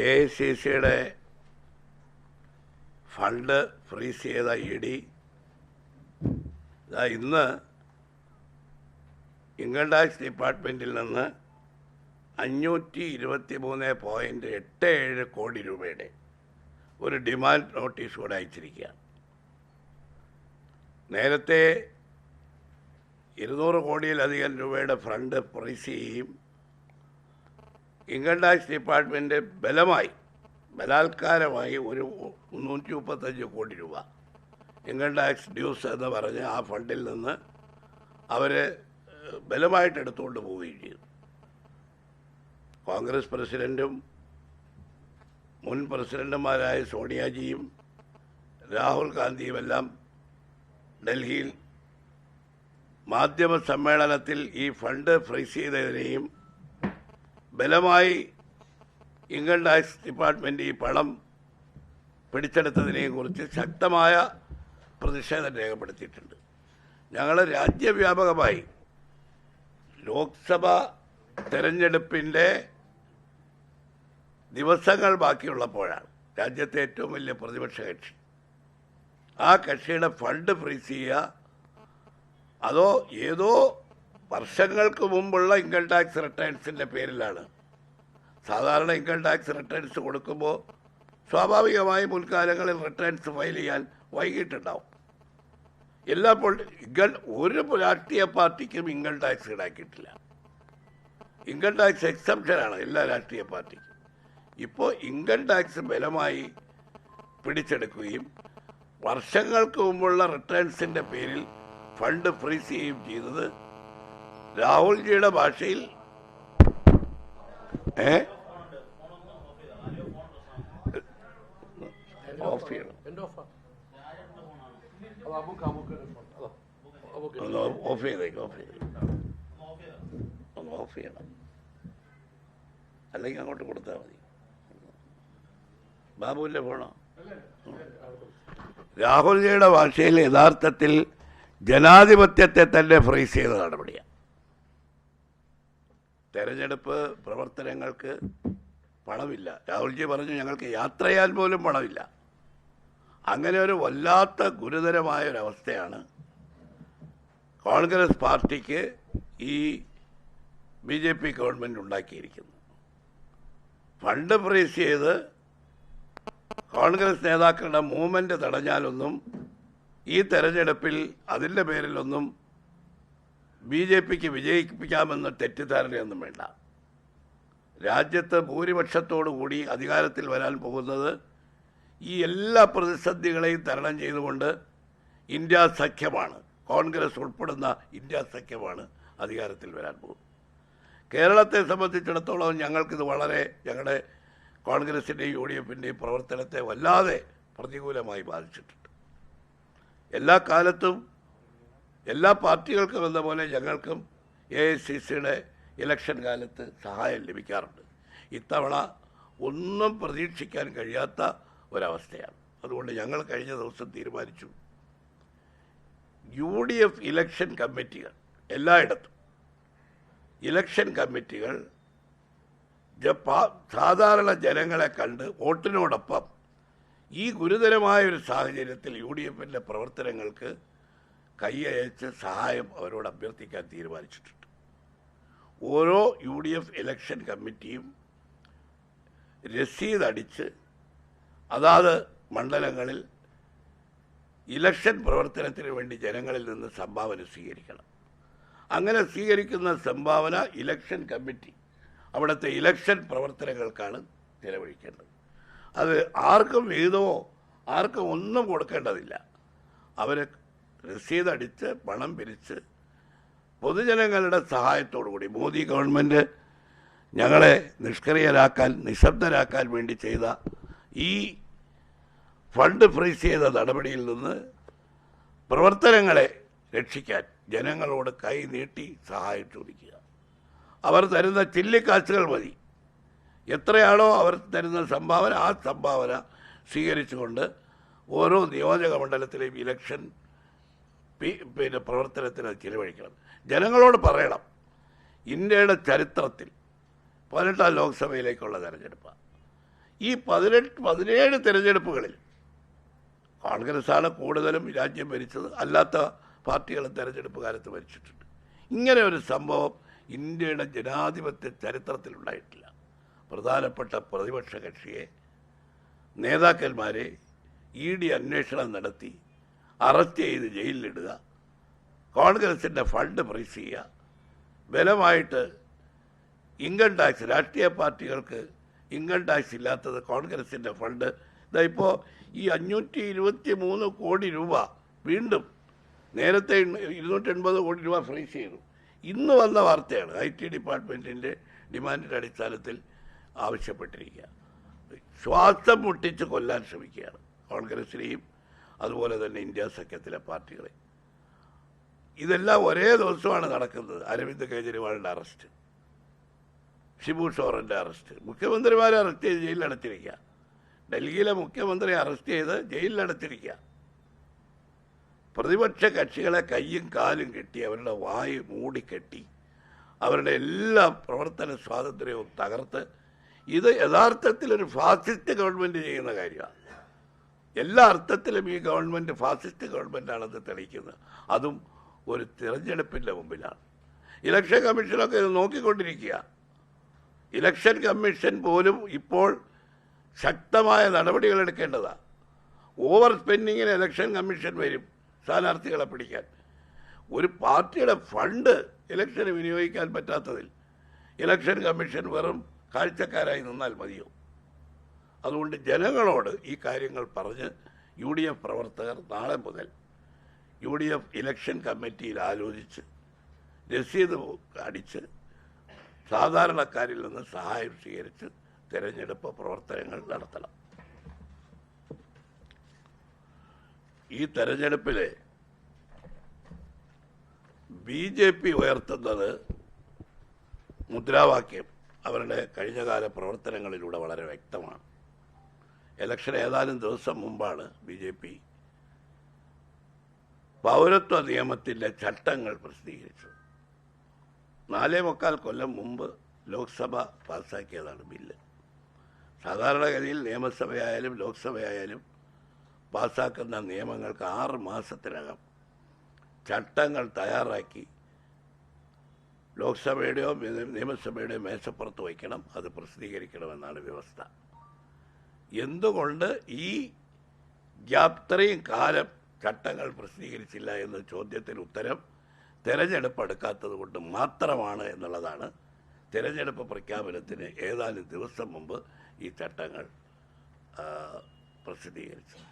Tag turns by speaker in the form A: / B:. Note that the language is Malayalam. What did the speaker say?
A: AICCയുടെ ഫണ്ട് ഫ്രീസ് ചെയ്ത ED ഇന്ന് ഇൻകം ടാക്സ് ഡിപ്പാർട്ട്മെൻറ്റിൽ നിന്ന് 523.87 കോടി രൂപയുടെ ഒരു ഡിമാൻഡ് നോട്ടീസ് കൂടെ അയച്ചിരിക്കുകയാണ്. നേരത്തെ 200 കോടിയിലധികം രൂപയുടെ ഫണ്ട് ഫ്രീസ് ചെയ്യുകയും ഇൻകം ടാക്സ് ഡിപ്പാർട്ട്മെൻറ്റ് ബലാത്കാരമായി ഒരു 335 കോടി രൂപ ഇൻകം ടാക്സ് ഡ്യൂസ് എന്ന് പറഞ്ഞ് ആ ഫണ്ടിൽ നിന്ന് അവർ ബലമായിട്ട് എടുത്തുകൊണ്ട് പോവുകയും ചെയ്തു. കോൺഗ്രസ് പ്രസിഡൻറ്റും മുൻ പ്രസിഡന്റുമാരായ സോണിയാജിയും രാഹുൽ ഗാന്ധിയുമെല്ലാം ഡൽഹിയിൽ മാധ്യമ സമ്മേളനത്തിൽ ഈ ഫണ്ട് ഫ്രീസ് ചെയ്തതിനെയും ബലമായി ഇൻകം ടാക്സ് ഡിപ്പാർട്ട്മെൻറ്റ് ഈ പണം പിടിച്ചെടുത്തതിനെയും കുറിച്ച് ശക്തമായ പ്രതിഷേധം രേഖപ്പെടുത്തിയിട്ടുണ്ട്. ഞങ്ങൾ രാജ്യവ്യാപകമായി ലോക്സഭാ തെരഞ്ഞെടുപ്പിൻ്റെ ദിവസങ്ങൾ ബാക്കിയുള്ളപ്പോഴാണ് രാജ്യത്തെ ഏറ്റവും വലിയ പ്രതിപക്ഷ കക്ഷി ആ കക്ഷിയുടെ ഫണ്ട് ഫ്രീസ് ചെയ്യുക, അതോ ഏതോ വർഷങ്ങൾക്ക് മുമ്പുള്ള ഇൻകം ടാക്സ് റിട്ടേൺസിൻ്റെ പേരിലാണ്. സാധാരണ ഇൻകം ടാക്സ് റിട്ടേൺസ് കൊടുക്കുമ്പോൾ സ്വാഭാവികമായി മുൻകാലങ്ങളിൽ റിട്ടേൺസ് ഫയൽ ചെയ്യാൻ വൈകിട്ടുണ്ടാവും. ഒരു രാഷ്ട്രീയ പാർട്ടിക്കും ഇൻകം ടാക്സ് ഈടാക്കിയിട്ടില്ല. ഇൻകം ടാക്സ് എക്സംപ്ഷനാണ് എല്ലാ രാഷ്ട്രീയ പാർട്ടിക്കും. ഇപ്പോൾ ഇൻകം ടാക്സ് ബലമായി പിടിച്ചെടുക്കുകയും വർഷങ്ങൾക്ക് മുമ്പുള്ള റിട്ടേൺസിൻ്റെ പേരിൽ ഫണ്ട് ഫ്രീസ് ചെയ്യുകയും ചെയ്തത് രാഹുൽജിയുടെ ഭാഷയിൽ ഓഫ് ചെയ്യണം. ഓഫ് ചെയ്യണം, അല്ലെങ്കിൽ അങ്ങോട്ട് കൊടുത്താൽ മതി. ബാബുവിൻ്റെ ഫോണോ? രാഹുൽജിയുടെ ഭാഷയിൽ യഥാർത്ഥത്തിൽ ജനാധിപത്യത്തെ തന്നെ ഫ്രീസ് ചെയ്ത നടപടിയാണ്. തെരഞ്ഞെടുപ്പ് പ്രവർത്തനങ്ങൾക്ക് പണമില്ല. രാഹുൽജി പറഞ്ഞു ഞങ്ങൾക്ക് യാത്ര ചെയ്യാൻ പോലും പണമില്ല. അങ്ങനെ ഒരു വല്ലാത്ത ഗുരുതരമായൊരവസ്ഥയാണ് കോൺഗ്രസ് പാർട്ടിക്ക് ഈ BJP ഗവൺമെൻറ് ഉണ്ടാക്കിയിരിക്കുന്നത്. ഫണ്ട് ഫ്രീസ് ചെയ്ത് കോൺഗ്രസ് നേതാക്കളുടെ മൂവ്മെൻറ്റ് തടഞ്ഞാലൊന്നും ഈ തെരഞ്ഞെടുപ്പിൽ അതിൻ്റെ പേരിലൊന്നും BJPക്ക് വിജയിപ്പിക്കാമെന്ന തെറ്റിദ്ധാരണയൊന്നും വേണ്ട. രാജ്യത്ത് ഭൂരിപക്ഷത്തോടു കൂടി അധികാരത്തിൽ വരാൻ പോകുന്നത് ഈ എല്ലാ പ്രതിസന്ധികളെയും തരണം ചെയ്തുകൊണ്ട് ഇന്ത്യ സഖ്യമാണ്. കോൺഗ്രസ് ഉൾപ്പെടുന്ന ഇന്ത്യ സഖ്യമാണ് അധികാരത്തിൽ വരാൻ പോകുന്നത്. കേരളത്തെ സംബന്ധിച്ചിടത്തോളം ഞങ്ങൾക്കിത് വളരെ ഞങ്ങളുടെ കോൺഗ്രസിൻ്റെയും UDFൻ്റെയും പ്രവർത്തനത്തെ വല്ലാതെ പ്രതികൂലമായി ബാധിച്ചിട്ടുണ്ട്. എല്ലാ കാലത്തും എല്ലാ പാർട്ടികൾക്കും എന്ന പോലെ ഞങ്ങൾക്കും AICCയുടെ ഇലക്ഷൻ കാലത്ത് സഹായം ലഭിക്കാറുണ്ട്. ഇത്തവണ ഒന്നും പ്രതീക്ഷിക്കാൻ കഴിയാത്ത ഒരവസ്ഥയാണ്. അതുകൊണ്ട് ഞങ്ങൾ കഴിഞ്ഞ ദിവസം തീരുമാനിച്ചു, UDF ഇലക്ഷൻ കമ്മിറ്റികൾ എല്ലായിടത്തും ഇലക്ഷൻ കമ്മിറ്റികൾ സാധാരണ ജനങ്ങളെ കണ്ട് വോട്ടിനോടൊപ്പം ഈ ഗുരുതരമായൊരു സാഹചര്യത്തിൽ UDFൻ്റെ പ്രവർത്തനങ്ങൾക്ക് കൈയയച്ച് സഹായം അവരോട് അഭ്യർത്ഥിക്കാൻ തീരുമാനിച്ചിട്ടുണ്ട്. ഓരോ UDF ഇലക്ഷൻ കമ്മിറ്റിയും രസീതടിച്ച് അതാത് മണ്ഡലങ്ങളിൽ ഇലക്ഷൻ പ്രവർത്തനത്തിന് വേണ്ടി ജനങ്ങളിൽ നിന്ന് സംഭാവന സ്വീകരിക്കണം. അങ്ങനെ സ്വീകരിക്കുന്ന സംഭാവന ഇലക്ഷൻ കമ്മിറ്റി അവിടുത്തെ ഇലക്ഷൻ പ്രവർത്തനങ്ങൾക്കാണ് ചെലവഴിക്കേണ്ടത്. അത് ആർക്കും വീതമോ ആർക്കും ഒന്നും കൊടുക്കേണ്ടതില്ല. അവർ രസീതടിച്ച് പണം പിരിച്ച് പൊതുജനങ്ങളുടെ സഹായത്തോടു കൂടി മോദി ഗവൺമെൻറ് ഞങ്ങളെ നിശബ്ദരാക്കാൻ വേണ്ടി ചെയ്ത ഈ ഫണ്ട് ഫ്രീസ് ചെയ്ത നടപടിയിൽ നിന്ന് പ്രവർത്തനങ്ങളെ രക്ഷിക്കാൻ ജനങ്ങളോട് കൈ നീട്ടി സഹായം ചോദിക്കുക. അവർ തരുന്ന ചില്ലിക്കാശുകൾ മതി. എത്രയാണോ അവർ തരുന്ന സംഭാവന ആ സംഭാവന സ്വീകരിച്ചുകൊണ്ട് ഓരോ നിയോജക മണ്ഡലത്തിലെയും ഇലക്ഷൻ പ്രവർത്തനത്തിന് ചിലവഴിക്കണം. ജനങ്ങളോട് പറയണം, ഇന്ത്യയുടെ ചരിത്രത്തിൽ 18ാം ലോക്സഭയിലേക്കുള്ള തെരഞ്ഞെടുപ്പാണ്. ഈ 17 തെരഞ്ഞെടുപ്പുകളിൽ കോൺഗ്രസ്സാണ് കൂടുതലും രാജ്യം ഭരിച്ചത്, അല്ലാത്ത പാർട്ടികളും തെരഞ്ഞെടുപ്പ് കാലത്ത് ഭരിച്ചിട്ടുണ്ട്. ഇങ്ങനെ ഒരു സംഭവം ഇന്ത്യയുടെ ജനാധിപത്യ ചരിത്രത്തിലുണ്ടായിട്ടില്ല. പ്രധാനപ്പെട്ട പ്രതിപക്ഷ കക്ഷിയെ, നേതാക്കന്മാരെ ED അന്വേഷണം നടത്തി അറസ്റ്റ് ചെയ്ത് ജയിലിലിടുക, കോൺഗ്രസിൻ്റെ ഫണ്ട് ഫ്രീസ് ചെയ്യുക, ബലമായിട്ട് ഇൻകം ടാക്സ്, രാഷ്ട്രീയ പാർട്ടികൾക്ക് ഇൻകം ടാക്സ് ഇല്ലാത്തത് കോൺഗ്രസിൻ്റെ ഫണ്ട് ഇതാ ഇപ്പോൾ ഈ 523 കോടി രൂപ വീണ്ടും നേരത്തെ 280 കോടി രൂപ ഫ്രീസ് ചെയ്തു. ഇന്ന് വന്ന വാർത്തയാണ്. IT ഡിപ്പാർട്ട്മെൻറ്റിൻ്റെ ഡിമാൻഡിൻ്റെ അടിസ്ഥാനത്തിൽ ആവശ്യപ്പെട്ടിരിക്കുക. ശ്വാസം മുട്ടിച്ച് കൊല്ലാൻ ശ്രമിക്കുകയാണ് കോൺഗ്രസിനെയും അതുപോലെ തന്നെ ഇന്ത്യ സഖ്യത്തിലെ പാർട്ടികളെ. ഇതെല്ലാം ഒരേ ദിവസമാണ് നടക്കുന്നത്. അരവിന്ദ് കെജ്രിവാളിൻ്റെ അറസ്റ്റ്, ഷിബു സോറൻ്റെ അറസ്റ്റ്, മുഖ്യമന്ത്രിമാരെ അറസ്റ്റ് ചെയ്ത് ജയിലിലടച്ചിരിക്കുക. ഡൽഹിയിലെ മുഖ്യമന്ത്രിയെ അറസ്റ്റ് ചെയ്ത് ജയിലിലടച്ചിരിക്കുക. പ്രതിപക്ഷ കക്ഷികളെ കയ്യും കാലും കെട്ടി, അവരുടെ വായ് മൂടിക്കെട്ടി, അവരുടെ എല്ലാ പ്രവർത്തന സ്വാതന്ത്ര്യവും തകർത്ത്, ഇത് യഥാർത്ഥത്തിൽ ഒരു ഫാസിസ്റ്റ് ഗവൺമെൻറ് ചെയ്യുന്ന കാര്യമാണ്. എല്ലാ അർത്ഥത്തിലും ഈ ഗവൺമെൻറ് ഫാസിസ്റ്റ് ഗവൺമെൻറ്റാണെന്ന് തെളിയിക്കുന്നത്. അതും ഒരു തിരഞ്ഞെടുപ്പിൻ്റെ മുമ്പിലാണ്. ഇലക്ഷൻ കമ്മീഷനൊക്കെ ഇത് നോക്കിക്കൊണ്ടിരിക്കുക. ഇലക്ഷൻ കമ്മീഷൻ പോലും ഇപ്പോൾ ശക്തമായ നടപടികൾ എടുക്കേണ്ടതാണ്. ഓവർ സ്പെൻഡിങ്ങിന് ഇലക്ഷൻ കമ്മീഷൻ വരും സ്ഥാനാർത്ഥികളെ പിടിക്കാൻ. ഒരു പാർട്ടിയുടെ ഫണ്ട് ഇലക്ഷന് വിനിയോഗിക്കാൻ പറ്റാത്തതിൽ ഇലക്ഷൻ കമ്മീഷൻ വെറും കാഴ്ചക്കാരായി നിന്നാൽ മതിയോ? അതുകൊണ്ട് ജനങ്ങളോട് ഈ കാര്യങ്ങൾ പറഞ്ഞ് UDF പ്രവർത്തകർ നാളെ മുതൽ UDF ഇലക്ഷൻ കമ്മിറ്റിയിൽ ആലോചിച്ച് രസീത് അടിച്ച് സാധാരണക്കാരിൽ നിന്ന് സഹായം സ്വീകരിച്ച് തെരഞ്ഞെടുപ്പ് പ്രവർത്തനങ്ങൾ നടത്തണം. ഈ തെരഞ്ഞെടുപ്പിൽ BJP ഉയർത്തുന്നത് മുദ്രാവാക്യം അവരുടെ കഴിഞ്ഞകാല പ്രവർത്തനങ്ങളിലൂടെ വളരെ വ്യക്തമാണ്. ഇലക്ഷൻ ഏതാനും ദിവസം മുമ്പാണ് BJP പൗരത്വ നിയമത്തിൻ്റെ ചട്ടങ്ങൾ പ്രസിദ്ധീകരിച്ചത്. 4.25 കൊല്ലം മുമ്പ് ലോക്സഭ പാസ്സാക്കിയതാണ് ബില്ല്. സാധാരണഗതിയിൽ നിയമസഭയായാലും ലോക്സഭയായാലും പാസ്സാക്കുന്ന നിയമങ്ങൾക്ക് 6 മാസത്തിനകം ചട്ടങ്ങൾ തയ്യാറാക്കി ലോക്സഭയുടെയോ നിയമസഭയുടെയോ മേശപ്പുറത്ത് വയ്ക്കണം, അത് പ്രസിദ്ധീകരിക്കണമെന്നാണ് വ്യവസ്ഥ. എന്തുകൊണ്ട് ഈ ഇത്രയും കാലം ചട്ടങ്ങൾ പ്രസിദ്ധീകരിച്ചില്ല എന്ന ചോദ്യത്തിന് ഉത്തരം തെരഞ്ഞെടുപ്പ് അടുക്കാത്തത് കൊണ്ട് മാത്രമാണ് എന്നുള്ളതാണ്. തെരഞ്ഞെടുപ്പ് പ്രഖ്യാപനത്തിന് ഏതാനും ദിവസം മുമ്പ് ഈ ചട്ടങ്ങൾ പ്രസിദ്ധീകരിച്ചത്.